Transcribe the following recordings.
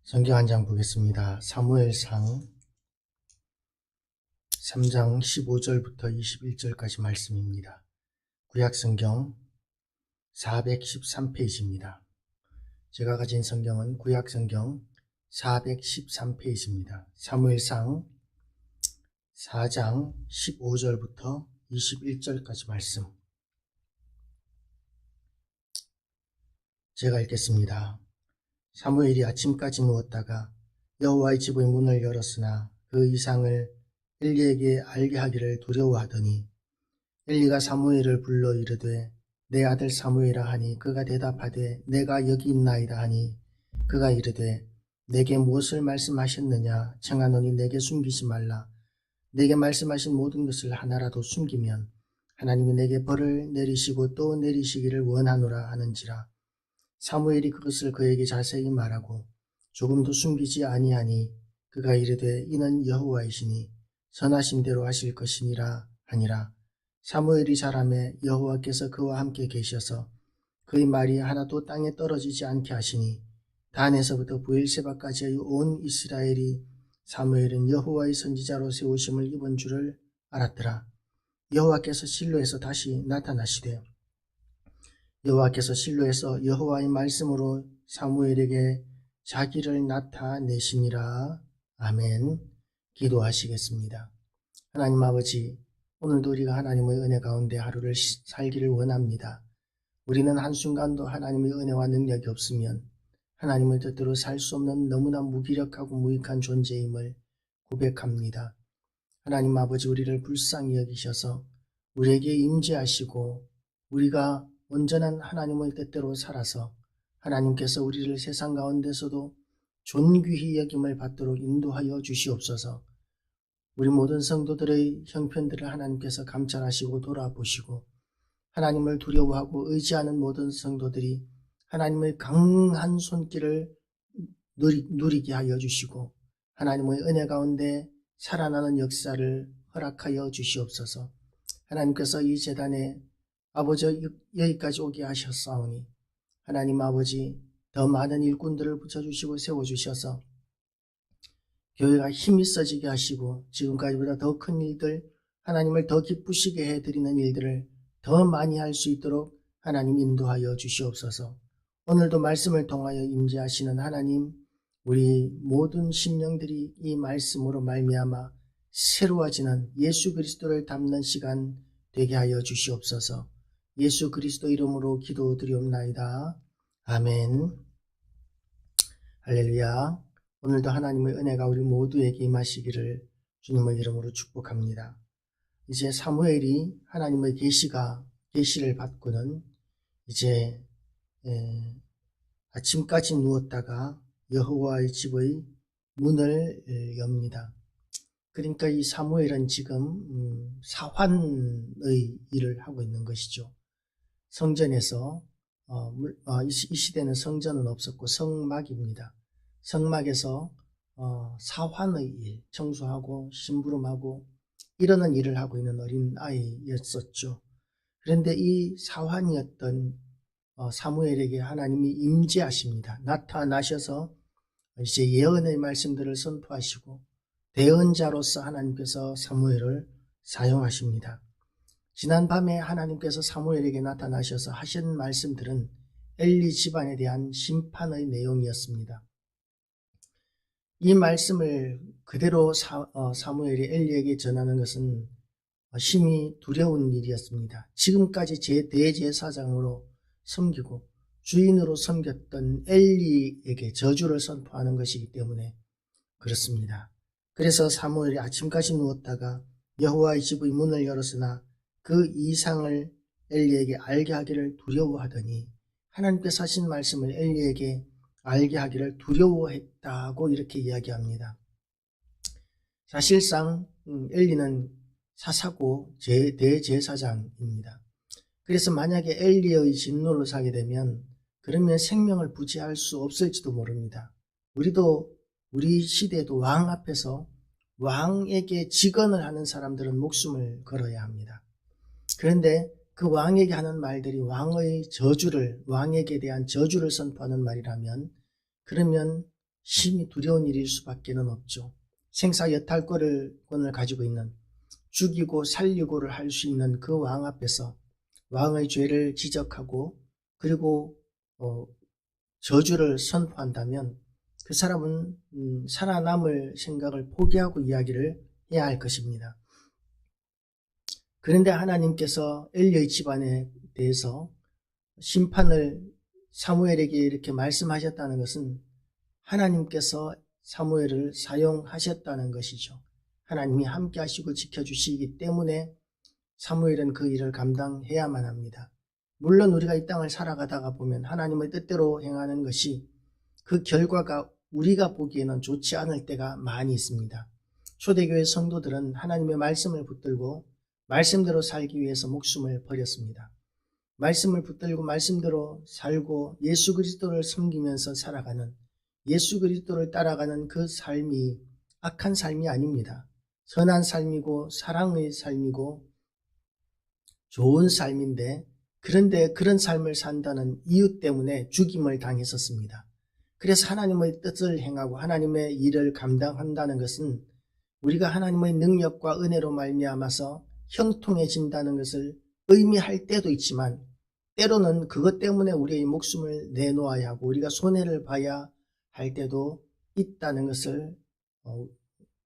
성경 한 장 보겠습니다. 사무엘상 3장 15절부터 21절까지 말씀입니다. 구약성경 413페이지입니다. 제가 가진 성경은 구약성경 413페이지입니다. 사무엘상 4장 15절부터 21절까지 말씀. 제가 읽겠습니다. 사무엘이 아침까지 누웠다가 여호와의 집의 문을 열었으나 그 이상을 엘리에게 알게 하기를 두려워하더니 엘리가 사무엘을 불러 이르되 내 아들 사무엘아 하니 그가 대답하되 내가 여기 있나이다 하니 그가 이르되 내게 무엇을 말씀하셨느냐 청하노니 내게 숨기지 말라. 내게 말씀하신 모든 것을 하나라도 숨기면 하나님이 내게 벌을 내리시고 또 내리시기를 원하노라 하는지라. 사무엘이 그것을 그에게 자세히 말하고 조금도 숨기지 아니하니 그가 이르되 이는 여호와이시니 선하신 대로 하실 것이니라 하니라. 사무엘이 자라매 여호와께서 그와 함께 계셔서 그의 말이 하나도 땅에 떨어지지 않게 하시니 단에서부터 브엘세바까지의 온 이스라엘이 사무엘은 여호와의 선지자로 세우심을 입은 줄을 알았더라. 여호와께서 실로에서 다시 나타나시되 여호와께서 실로에서 여호와의 말씀으로 사무엘에게 자기를 나타내시니라. 아멘. 기도하시겠습니다. 하나님 아버지, 오늘도 우리가 하나님의 은혜 가운데 하루를 살기를 원합니다. 우리는 한순간도 하나님의 은혜와 능력이 없으면 하나님의 뜻대로 살 수 없는 너무나 무기력하고 무익한 존재임을 고백합니다. 하나님 아버지, 우리를 불쌍히 여기셔서 우리에게 임재하시고 우리가 온전한 하나님의 뜻대로 살아서 하나님께서 우리를 세상 가운데서도 존귀히 여김을 받도록 인도하여 주시옵소서. 우리 모든 성도들의 형편들을 하나님께서 감찰하시고 돌아보시고 하나님을 두려워하고 의지하는 모든 성도들이 하나님의 강한 손길을 누리게 하여 주시고 하나님의 은혜 가운데 살아나는 역사를 허락하여 주시옵소서. 하나님께서 이 제단에 아버지 여기까지 오게 하셨사오니 하나님 아버지 더 많은 일꾼들을 붙여주시고 세워주셔서 교회가 힘이 써지게 하시고 지금까지보다 더 큰 일들, 하나님을 더 기쁘시게 해드리는 일들을 더 많이 할 수 있도록 하나님 인도하여 주시옵소서. 오늘도 말씀을 통하여 임재하시는 하나님, 우리 모든 심령들이 이 말씀으로 말미암아 새로워지는 예수 그리스도를 닮는 시간 되게 하여 주시옵소서. 예수 그리스도 이름으로 기도드리옵나이다. 아멘. 할렐루야. 오늘도 하나님의 은혜가 우리 모두에게 임하시기를 주님의 이름으로 축복합니다. 이제 사무엘이 하나님의 계시를 받고는 이제 아침까지 누웠다가 여호와의 집의 문을 엽니다. 그러니까 이 사무엘은 지금 사환의 일을 하고 있는 것이죠. 성전에서 이 시대는 성전은 없었고 성막입니다. 성막에서 사환의 일, 청소하고 심부름하고 이러는 일을 하고 있는 어린 아이였었죠. 그런데 이 사환이었던 사무엘에게 하나님이 임재하십니다. 나타나셔서 이제 예언의 말씀들을 선포하시고 대언자로서 하나님께서 사무엘을 사용하십니다. 지난 밤에 하나님께서 사무엘에게 나타나셔서 하신 말씀들은 엘리 집안에 대한 심판의 내용이었습니다. 이 말씀을 그대로 사무엘이 엘리에게 전하는 것은 심히 두려운 일이었습니다. 지금까지 대제사장으로 섬기고 주인으로 섬겼던 엘리에게 저주를 선포하는 것이기 때문에 그렇습니다. 그래서 사무엘이 아침까지 누웠다가 여호와의 집의 문을 열었으나 그 이상을 엘리에게 알게 하기를 두려워하더니 하나님께서 하신 말씀을 엘리에게 알게 하기를 두려워했다고 이렇게 이야기합니다. 사실상 엘리는 사사고 대제사장입니다. 그래서 만약에 엘리의 진노를 사게 되면 그러면 생명을 부지할 수 없을지도 모릅니다. 우리 시대에도 왕 앞에서 왕에게 직언을 하는 사람들은 목숨을 걸어야 합니다. 그런데 그 왕에게 하는 말들이 왕에게 대한 저주를 선포하는 말이라면 그러면 심히 두려운 일일 수밖에는 없죠. 생사 여탈권을 가지고 있는, 죽이고 살리고를 할 수 있는 그 왕 앞에서 왕의 죄를 지적하고 그리고 저주를 선포한다면 그 사람은 살아남을 생각을 포기하고 이야기를 해야 할 것입니다. 그런데 하나님께서 엘리의 집안에 대해서 심판을 사무엘에게 이렇게 말씀하셨다는 것은 하나님께서 사무엘을 사용하셨다는 것이죠. 하나님이 함께 하시고 지켜주시기 때문에 사무엘은 그 일을 감당해야만 합니다. 물론 우리가 이 땅을 살아가다가 보면 하나님의 뜻대로 행하는 것이 그 결과가 우리가 보기에는 좋지 않을 때가 많이 있습니다. 초대교회 성도들은 하나님의 말씀을 붙들고 말씀대로 살기 위해서 목숨을 버렸습니다. 말씀을 붙들고 말씀대로 살고 예수 그리스도를 섬기면서 살아가는, 예수 그리스도를 따라가는 그 삶이 악한 삶이 아닙니다. 선한 삶이고 사랑의 삶이고 좋은 삶인데, 그런데 그런 삶을 산다는 이유 때문에 죽임을 당했었습니다. 그래서 하나님의 뜻을 행하고 하나님의 일을 감당한다는 것은 우리가 하나님의 능력과 은혜로 말미암아서 형통해진다는 것을 의미할 때도 있지만, 때로는 그것 때문에 우리의 목숨을 내놓아야 하고 우리가 손해를 봐야 할 때도 있다는 것을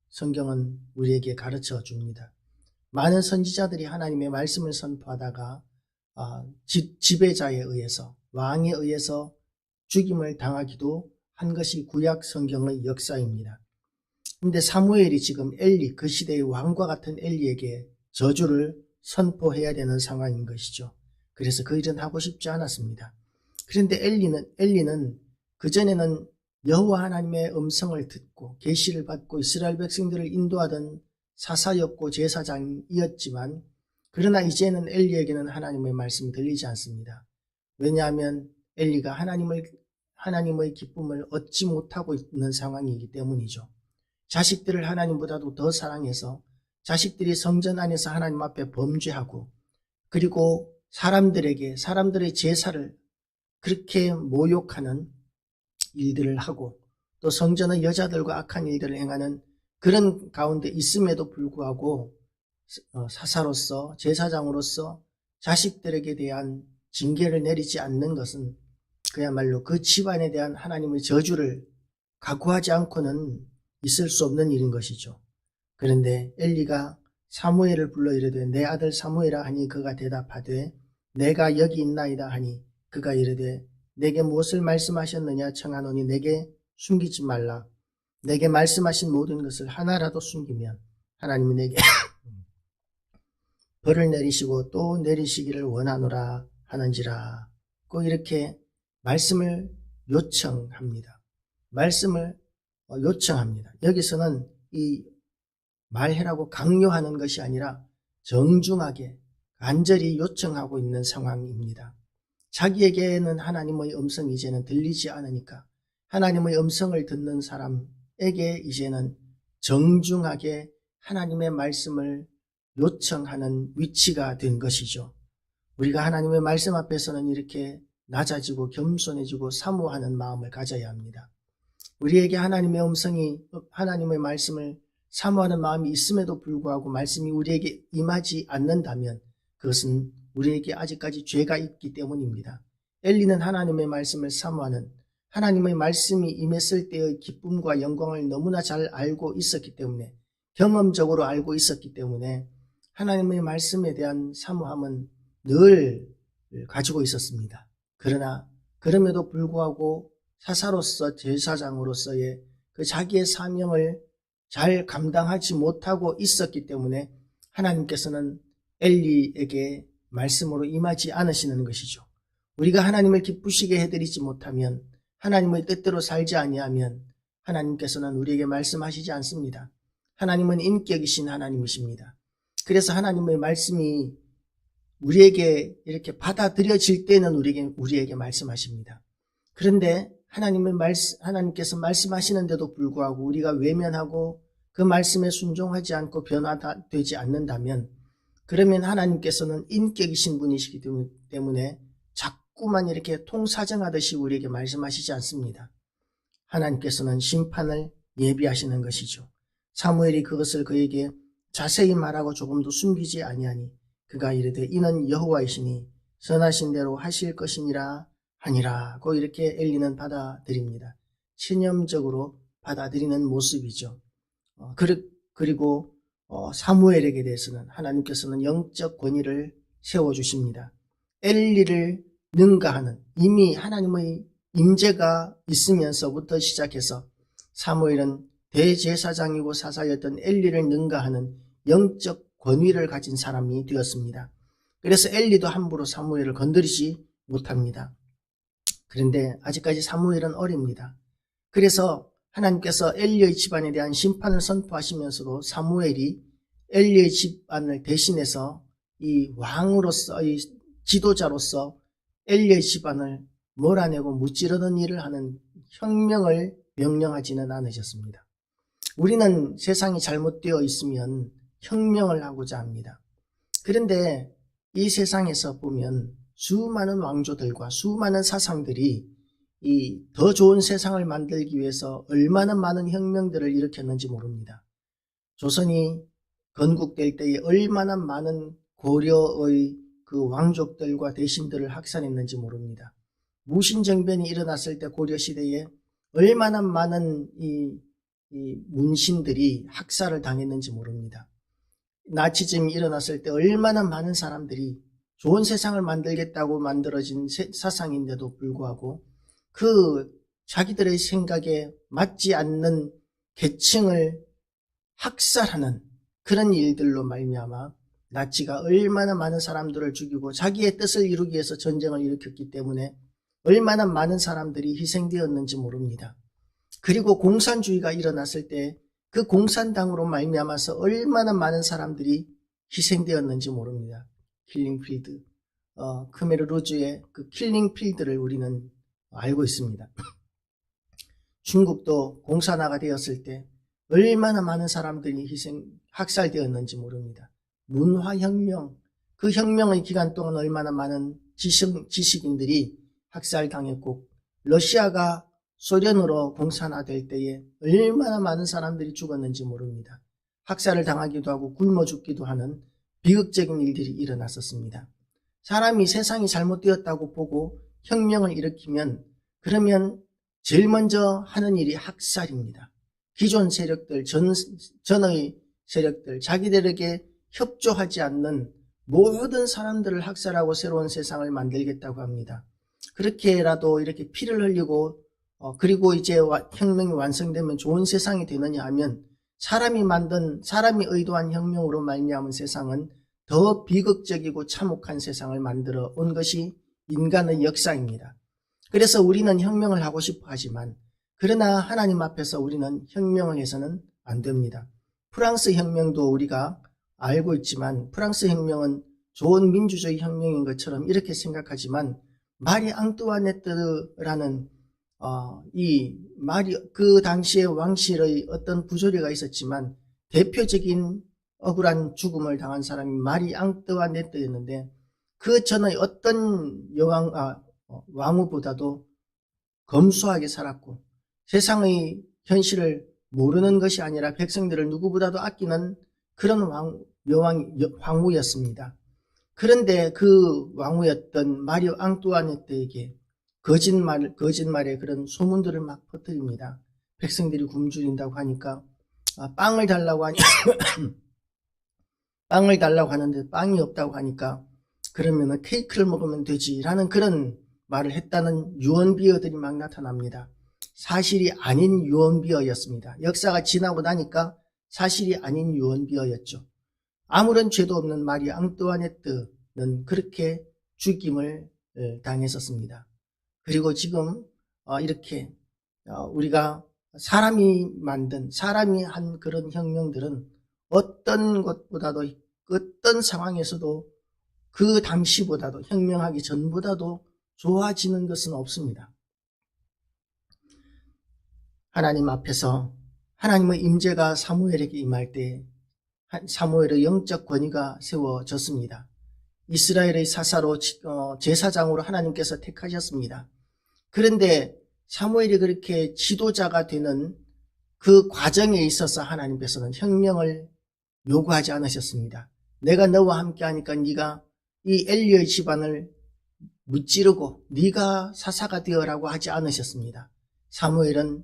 성경은 우리에게 가르쳐 줍니다. 많은 선지자들이 하나님의 말씀을 선포하다가 지배자에 의해서, 왕에 의해서 죽임을 당하기도 한 것이 구약 성경의 역사입니다. 그런데 사무엘이 지금 엘리, 그 시대의 왕과 같은 엘리에게 저주를 선포해야 되는 상황인 것이죠. 그래서 그 일은 하고 싶지 않았습니다. 그런데 엘리는 그전에는 여호와 하나님의 음성을 듣고 계시를 받고 이스라엘 백성들을 인도하던 사사였고 제사장이었지만, 그러나 이제는 엘리에게는 하나님의 말씀이 들리지 않습니다. 왜냐하면 엘리가 하나님의 기쁨을 얻지 못하고 있는 상황이기 때문이죠. 자식들을 하나님보다도 더 사랑해서 자식들이 성전 안에서 하나님 앞에 범죄하고, 그리고 사람들의 제사를 그렇게 모욕하는 일들을 하고, 또 성전의 여자들과 악한 일들을 행하는 그런 가운데 있음에도 불구하고 사사로서, 제사장으로서 자식들에게 대한 징계를 내리지 않는 것은 그야말로 그 집안에 대한 하나님의 저주를 각오하지 않고는 있을 수 없는 일인 것이죠. 그런데 엘리가 사무엘을 불러 이르되 내 아들 사무엘아 하니 그가 대답하되 내가 여기 있나이다 하니 그가 이르되 내게 무엇을 말씀하셨느냐 청하노니 내게 숨기지 말라. 내게 말씀하신 모든 것을 하나라도 숨기면 하나님이 내게 벌을 내리시고 또 내리시기를 원하노라 하는지라. 꼭 이렇게 말씀을 요청합니다. 말씀을 요청합니다. 여기서는 이 말해라고 강요하는 것이 아니라 정중하게 간절히 요청하고 있는 상황입니다. 자기에게는 하나님의 음성이 이제는 들리지 않으니까 하나님의 음성을 듣는 사람에게 이제는 정중하게 하나님의 말씀을 요청하는 위치가 된 것이죠. 우리가 하나님의 말씀 앞에서는 이렇게 낮아지고 겸손해지고 사모하는 마음을 가져야 합니다. 우리에게 하나님의 하나님의 말씀을 사모하는 마음이 있음에도 불구하고 말씀이 우리에게 임하지 않는다면 그것은 우리에게 아직까지 죄가 있기 때문입니다. 엘리는 하나님의 말씀을 사모하는, 하나님의 말씀이 임했을 때의 기쁨과 영광을 너무나 잘 알고 있었기 때문에, 경험적으로 알고 있었기 때문에 하나님의 말씀에 대한 사모함은 늘 가지고 있었습니다. 그러나 그럼에도 불구하고 사사로서, 제사장으로서의 그 자기의 사명을 잘 감당하지 못하고 있었기 때문에 하나님께서는 엘리에게 말씀으로 임하지 않으시는 것이죠. 우리가 하나님을 기쁘시게 해드리지 못하면, 하나님의 뜻대로 살지 아니하면 하나님께서는 우리에게 말씀하시지 않습니다. 하나님은 인격이신 하나님이십니다. 그래서 하나님의 말씀이 우리에게 이렇게 받아들여질 때는 우리에게 말씀하십니다. 그런데 하나님께서 말씀하시는데도 불구하고 우리가 외면하고 그 말씀에 순종하지 않고 변화되지 않는다면, 그러면 하나님께서는 인격이신 분이시기 때문에 자꾸만 이렇게 통사정하듯이 우리에게 말씀하시지 않습니다. 하나님께서는 심판을 예비하시는 것이죠. 사무엘이 그것을 그에게 자세히 말하고 조금도 숨기지 아니하니 그가 이르되 이는 여호와이시니 선하신 대로 하실 것이니라 하니라고 이렇게 엘리는 받아들입니다. 신념적으로 받아들이는 모습이죠. 그리고 사무엘에게 대해서는 하나님께서는 영적 권위를 세워주십니다. 엘리를 능가하는, 이미 하나님의 임재가 있으면서부터 시작해서 사무엘은 대제사장이고 사사였던 엘리를 능가하는 영적 권위를 가진 사람이 되었습니다. 그래서 엘리도 함부로 사무엘을 건드리지 못합니다. 그런데 아직까지 사무엘은 어립니다. 그래서 하나님께서 엘리의 집안에 대한 심판을 선포하시면서도 사무엘이 엘리의 집안을 대신해서 이 왕으로서, 이 지도자로서 엘리의 집안을 몰아내고 무찌르는 일을 하는 혁명을 명령하지는 않으셨습니다. 우리는 세상이 잘못되어 있으면 혁명을 하고자 합니다. 그런데 이 세상에서 보면 수많은 왕조들과 수많은 사상들이 이 더 좋은 세상을 만들기 위해서 얼마나 많은 혁명들을 일으켰는지 모릅니다. 조선이 건국될 때에 얼마나 많은 고려의 그 왕족들과 대신들을 학살했는지 모릅니다. 무신정변이 일어났을 때 고려시대에 얼마나 많은 이 문신들이 학살을 당했는지 모릅니다. 나치즘이 일어났을 때 얼마나 많은 사람들이 좋은 세상을 만들겠다고 만들어진 사상인데도 불구하고 그 자기들의 생각에 맞지 않는 계층을 학살하는 그런 일들로 말미암아 나치가 얼마나 많은 사람들을 죽이고 자기의 뜻을 이루기 위해서 전쟁을 일으켰기 때문에 얼마나 많은 사람들이 희생되었는지 모릅니다. 그리고 공산주의가 일어났을 때 그 공산당으로 말미암아서 얼마나 많은 사람들이 희생되었는지 모릅니다. 킬링필드, 크메르 루즈의 그 킬링필드를 우리는 알고 있습니다. 중국도 공산화가 되었을 때 얼마나 많은 사람들이 학살되었는지 모릅니다. 문화혁명, 그 혁명의 기간 동안 얼마나 많은 지식인들이 학살당했고, 러시아가 소련으로 공산화될 때에 얼마나 많은 사람들이 죽었는지 모릅니다. 학살을 당하기도 하고 굶어 죽기도 하는 비극적인 일들이 일어났었습니다. 사람이 세상이 잘못되었다고 보고 혁명을 일으키면 그러면 제일 먼저 하는 일이 학살입니다. 기존 세력들, 전의 세력들, 자기들에게 협조하지 않는 모든 사람들을 학살하고 새로운 세상을 만들겠다고 합니다. 그렇게라도 이렇게 피를 흘리고 그리고 이제 혁명이 완성되면 좋은 세상이 되느냐 하면 사람이 의도한 혁명으로 말미암은 세상은 더 비극적이고 참혹한 세상을 만들어 온 것이 인간의 역사입니다. 그래서 우리는 혁명을 하고 싶어 하지만 그러나 하나님 앞에서 우리는 혁명을 해서는 안 됩니다. 프랑스 혁명도 우리가 알고 있지만 프랑스 혁명은 좋은 민주주의 혁명인 것처럼 이렇게 생각하지만 마리 앙뚜아네트라는 그 당시에 왕실의 어떤 부조리가 있었지만 대표적인 억울한 죽음을 당한 사람이 마리 앙뚜아네트였는데 그 전의 어떤 왕후보다도 검소하게 살았고 세상의 현실을 모르는 것이 아니라 백성들을 누구보다도 아끼는 그런 황후였습니다. 그런데 그 왕후였던 마리 앙뚜아네트에게 거짓말의 그런 소문들을 막 퍼뜨립니다. 백성들이 굶주린다고 하니까 빵을 달라고 하는데 빵이 없다고 하니까 그러면 케이크를 먹으면 되지라는 그런 말을 했다는 유언비어들이 막 나타납니다. 사실이 아닌 유언비어였습니다. 역사가 지나고 나니까 사실이 아닌 유언비어였죠. 아무런 죄도 없는 마리 앙뚜아네트는 그렇게 죽임을 당했었습니다. 그리고 지금 이렇게 우리가 사람이 한 그런 혁명들은 어떤 것보다도 어떤 상황에서도 그 당시보다도 혁명하기 전보다도 좋아지는 것은 없습니다. 하나님 앞에서 하나님의 임재가 사무엘에게 임할 때 사무엘의 영적 권위가 세워졌습니다. 이스라엘의 사사로 제사장으로 하나님께서 택하셨습니다. 그런데 사무엘이 그렇게 지도자가 되는 그 과정에 있어서 하나님께서는 혁명을 요구하지 않으셨습니다. 내가 너와 함께 하니까 네가 이 엘리의 집안을 무찌르고 네가 사사가 되어라고 하지 않으셨습니다. 사무엘은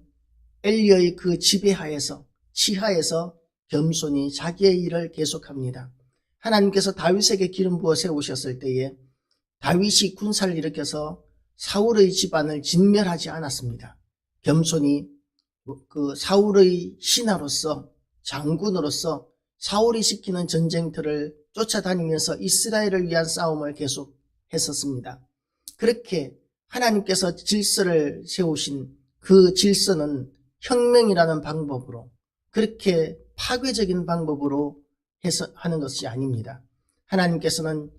엘리의 그 지배하에서 치하에서 겸손히 자기의 일을 계속합니다. 하나님께서 다윗에게 기름 부어 세우셨을 때에 다윗이 군사를 일으켜서 사울의 집안을 진멸하지 않았습니다. 겸손히 그 사울의 신하로서 장군으로서 사울이 시키는 전쟁터를 쫓아다니면서 이스라엘을 위한 싸움을 계속했었습니다. 그렇게 하나님께서 질서를 세우신 그 질서는 혁명이라는 방법으로 그렇게 파괴적인 방법으로 해서 하는 것이 아닙니다. 하나님께서는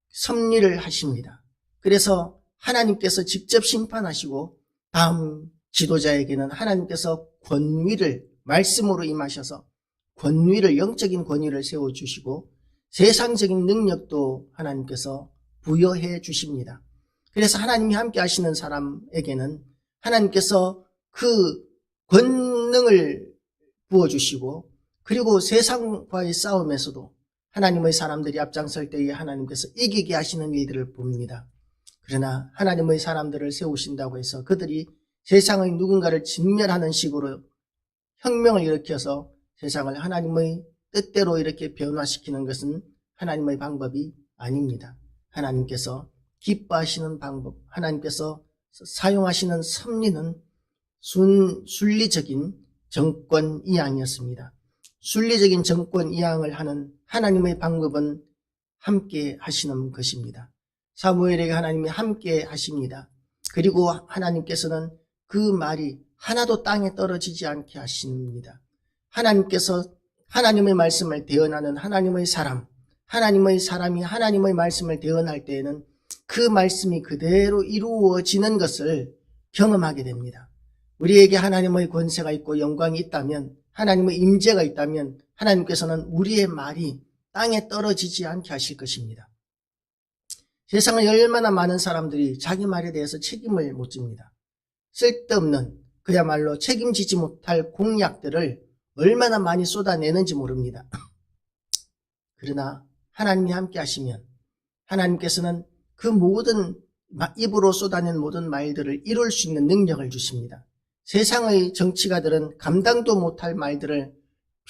섭리를 하십니다. 그래서 하나님께서 직접 심판하시고 다음 지도자에게는 하나님께서 권위를 말씀으로 임하셔서 권위를 영적인 권위를 세워주시고 세상적인 능력도 하나님께서 부여해 주십니다. 그래서 하나님이 함께 하시는 사람에게는 하나님께서 그 권능을 부어주시고 그리고 세상과의 싸움에서도 하나님의 사람들이 앞장설 때에 하나님께서 이기게 하시는 일들을 봅니다. 그러나 하나님의 사람들을 세우신다고 해서 그들이 세상의 누군가를 진멸하는 식으로 혁명을 일으켜서 세상을 하나님의 뜻대로 이렇게 변화시키는 것은 하나님의 방법이 아닙니다. 하나님께서 기뻐하시는 방법, 하나님께서 사용하시는 섭리는 순리적인 정권 이양이었습니다. 순리적인 정권 이양을 하는 하나님의 방법은 함께 하시는 것입니다. 사무엘에게 하나님이 함께 하십니다. 그리고 하나님께서는 그 말이 하나도 땅에 떨어지지 않게 하십니다. 하나님께서 하나님의 말씀을 대언하는 하나님의 사람, 하나님의 사람이 하나님의 말씀을 대언할 때에는 그 말씀이 그대로 이루어지는 것을 경험하게 됩니다. 우리에게 하나님의 권세가 있고 영광이 있다면, 하나님의 임재가 있다면 하나님께서는 우리의 말이 땅에 떨어지지 않게 하실 것입니다. 세상에 얼마나 많은 사람들이 자기 말에 대해서 책임을 못 집니다. 쓸데없는 그야말로 책임지지 못할 공약들을 얼마나 많이 쏟아내는지 모릅니다. 그러나 하나님이 함께 하시면 하나님께서는 그 모든 입으로 쏟아낸 모든 말들을 이룰 수 있는 능력을 주십니다. 세상의 정치가들은 감당도 못할 말들을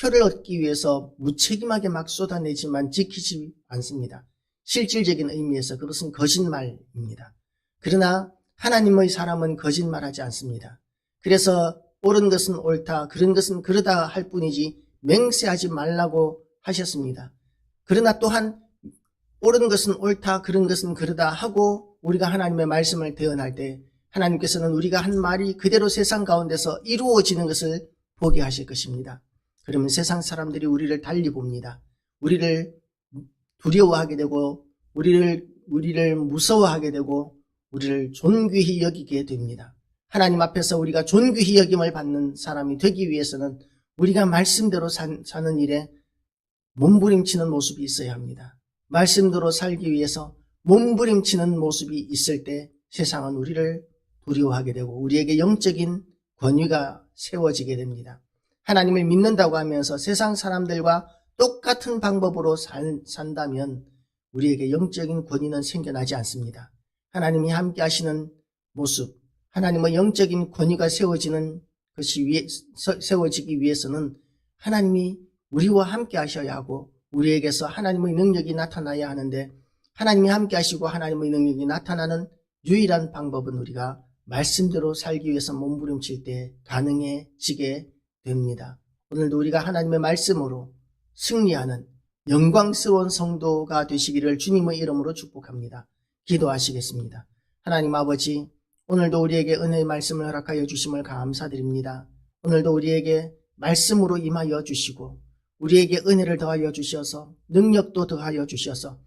표를 얻기 위해서 무책임하게 막 쏟아내지만 지키지 않습니다. 실질적인 의미에서 그것은 거짓말입니다. 그러나 하나님의 사람은 거짓말하지 않습니다. 그래서 옳은 것은 옳다, 그런 것은 그러다 할 뿐이지 맹세하지 말라고 하셨습니다. 그러나 또한 옳은 것은 옳다, 그런 것은 그러다 하고 우리가 하나님의 말씀을 대언할 때 하나님께서는 우리가 한 말이 그대로 세상 가운데서 이루어지는 것을 보게 하실 것입니다. 그러면 세상 사람들이 우리를 달리 봅니다. 우리를 두려워하게 되고 우리를 무서워하게 되고 우리를 존귀히 여기게 됩니다. 하나님 앞에서 우리가 존귀히 여김을 받는 사람이 되기 위해서는 우리가 말씀대로 사는 일에 몸부림치는 모습이 있어야 합니다. 말씀대로 살기 위해서 몸부림치는 모습이 있을 때 세상은 우리를 두려워하게 되고 우리에게 영적인 권위가 세워지게 됩니다. 하나님을 믿는다고 하면서 세상 사람들과 똑같은 방법으로 산다면 우리에게 영적인 권위는 생겨나지 않습니다. 하나님이 함께 하시는 모습, 하나님의 영적인 권위가 세워지는 것이 세워지기 위해서는 하나님이 우리와 함께 하셔야 하고 우리에게서 하나님의 능력이 나타나야 하는데 하나님이 함께 하시고 하나님의 능력이 나타나는 유일한 방법은 우리가 말씀대로 살기 위해서 몸부림칠 때 가능해지게 됩니다. 오늘도 우리가 하나님의 말씀으로 승리하는 영광스러운 성도가 되시기를 주님의 이름으로 축복합니다. 기도하시겠습니다. 하나님 아버지, 오늘도 우리에게 은혜의 말씀을 허락하여 주심을 감사드립니다. 오늘도 우리에게 말씀으로 임하여 주시고 우리에게 은혜를 더하여 주셔서 능력도 더하여 주셔서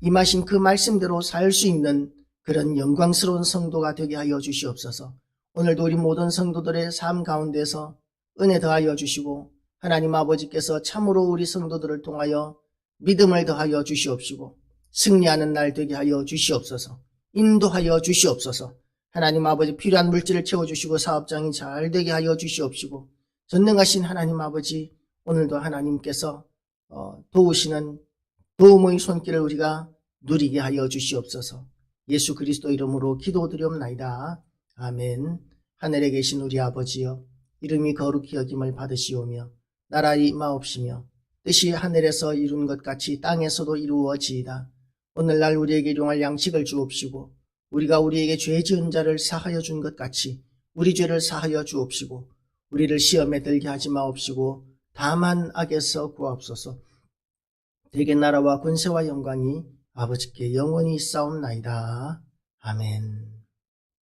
임하신 그 말씀대로 살 수 있는 그런 영광스러운 성도가 되게 하여 주시옵소서. 오늘도 우리 모든 성도들의 삶 가운데서 은혜 더하여 주시고 하나님 아버지께서 참으로 우리 성도들을 통하여 믿음을 더하여 주시옵시고 승리하는 날 되게 하여 주시옵소서. 인도하여 주시옵소서. 하나님 아버지 필요한 물질을 채워주시고 사업장이 잘 되게 하여 주시옵시고 전능하신 하나님 아버지 오늘도 하나님께서 도우시는 도움의 손길을 우리가 누리게 하여 주시옵소서. 예수 그리스도 이름으로 기도드리옵나이다. 아멘. 하늘에 계신 우리 아버지여 이름이 거룩히 여김을 받으시오며 나라의 임하옵시며 뜻이 하늘에서 이룬 것 같이 땅에서도 이루어지이다. 오늘날 우리에게 일용할 양식을 주옵시고 우리가 우리에게 죄 지은 자를 사하여 준 것 같이 우리 죄를 사하여 주옵시고 우리를 시험에 들게 하지 마옵시고 다만 악에서 구하옵소서. 대개 나라와 권세와 영광이 아버지께 영원히 있사옵나이다. 아멘.